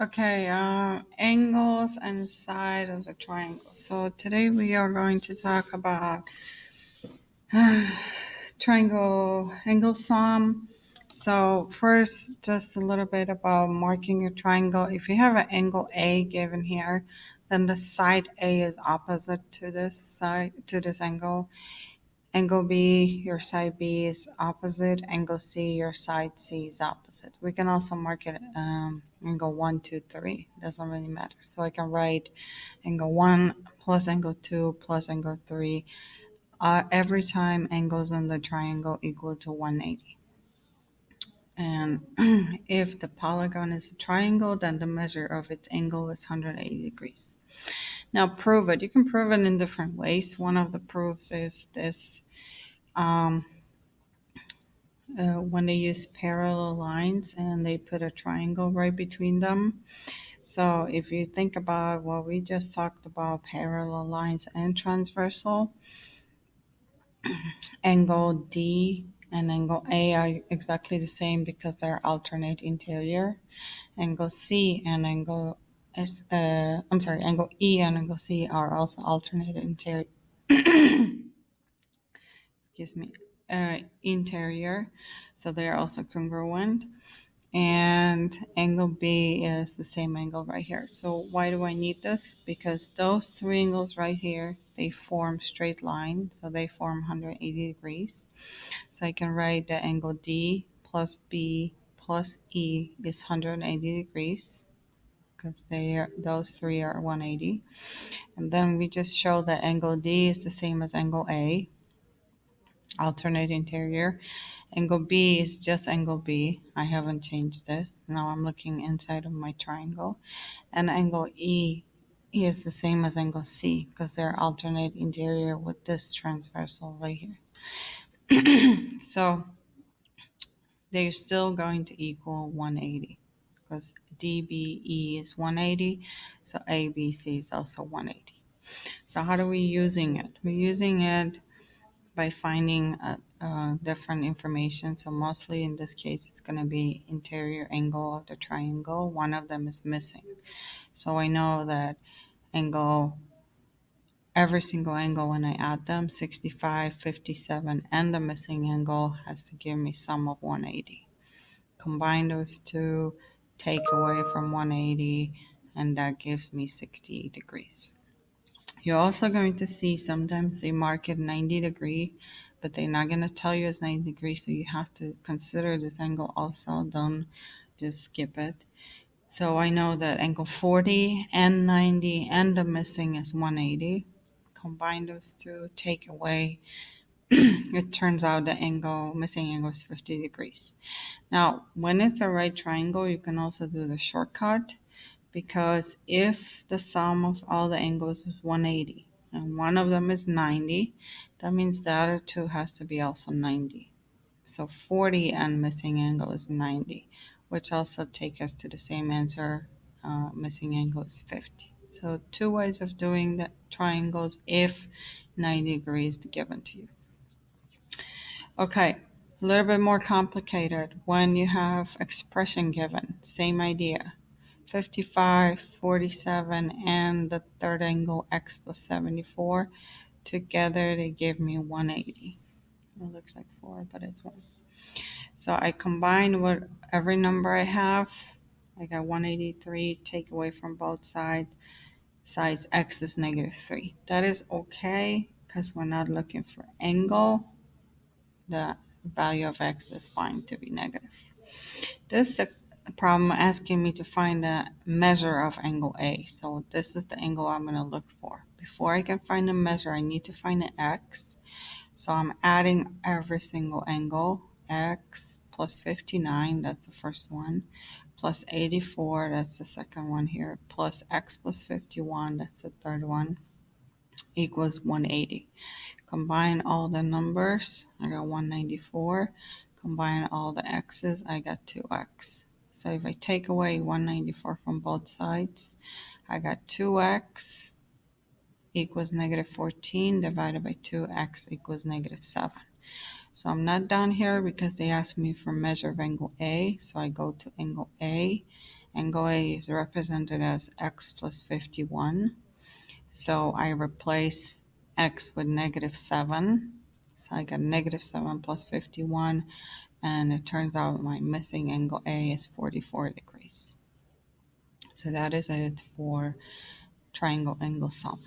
Okay, angles and side of the triangle. So today we are going to talk about triangle angle sum. So first, just a little bit about marking your triangle. If you have an angle A given here, then the side A is opposite to this side, to this angle. Angle B, your side B is opposite. Angle C, your side C is opposite. We can also mark it angle 1, 2, 3. Doesn't really matter. So I can write angle 1 plus angle 2 plus angle 3 every time angles in the triangle equal to 180. And if the polygon is a triangle, then the measure of its angle is 180 degrees. Now prove it. You can prove it in different ways. One of the proofs is this. Um, when they use parallel lines and they put a triangle right between them. So if you think about what we just talked about, parallel lines and transversal, angle D and angle A are exactly the same because they're alternate interior. Angle C and angle angle E and angle C are also alternate interior. Excuse me, interior, so they're also congruent. And angle B is the same angle right here. So why do I need this? Because those three angles right here, they form straight line, so they form 180 degrees. So I can write that angle D plus B plus E is 180 degrees because those three are 180. And then we just show that angle D is the same as angle A, alternate interior. Angle B is just angle B. I haven't changed this. Now I'm looking inside of my triangle. And angle E is the same as angle C because they're alternate interior with this transversal right here. So they're still going to equal 180 because DBE is 180. So ABC is also 180. So how are we using it? We're using it by finding different information. So mostly in this case, it's going to be interior angle of the triangle. One of them is missing. So I know that angle, every single angle when I add them, 65, 57, and the missing angle has to give me sum of 180. Combine those two, take away from 180, and that gives me 68 degrees. You're also going to see sometimes they mark it 90 degree, but they're not going to tell you it's 90 degrees. So you have to consider this angle also. Don't just skip it. So I know that angle 40 and 90 and the missing is 180. Combine those two, take away. It turns out the angle, missing angle is 50 degrees. Now, when it's a right triangle, you can also do the shortcut because if the sum of all the angles is 180 and one of them is 90, that means the other two has to be also 90. So 40 and missing angle is 90, which also take us to the same answer. Missing angle is 50. So two ways of doing the triangles if 90 degrees is given to you. Okay, a little bit more complicated when you have expression given. Same idea. 55, 47, and the third angle x plus 74. Together they give me 180. It looks like 4, but it's 1. So I combine what every number I have. I got 183, take away from both sides x is negative 3. That is okay because we're not looking for angle. The value of x is fine to be negative. This is a problem asking me to find a measure of angle A. So this is the angle I'm going to look for. Before I can find a measure, I need to find an x. So I'm adding every single angle. X plus 59, that's the first one, plus 84, that's the second one here, plus x plus 51, that's the third one, equals 180. Combine all the numbers, I got 194. Combine all the x's, I got 2x. So if I take away 194 from both sides, I got 2x equals negative 14 divided by 2x equals negative 7. So I'm not down here because they asked me for measure of angle A. So I go to angle A. Angle A is represented as x plus 51. So I replace x with -7. So I got -7 plus 51. And it turns out my missing angle A is 44 degrees. So that is it for triangle angle sum.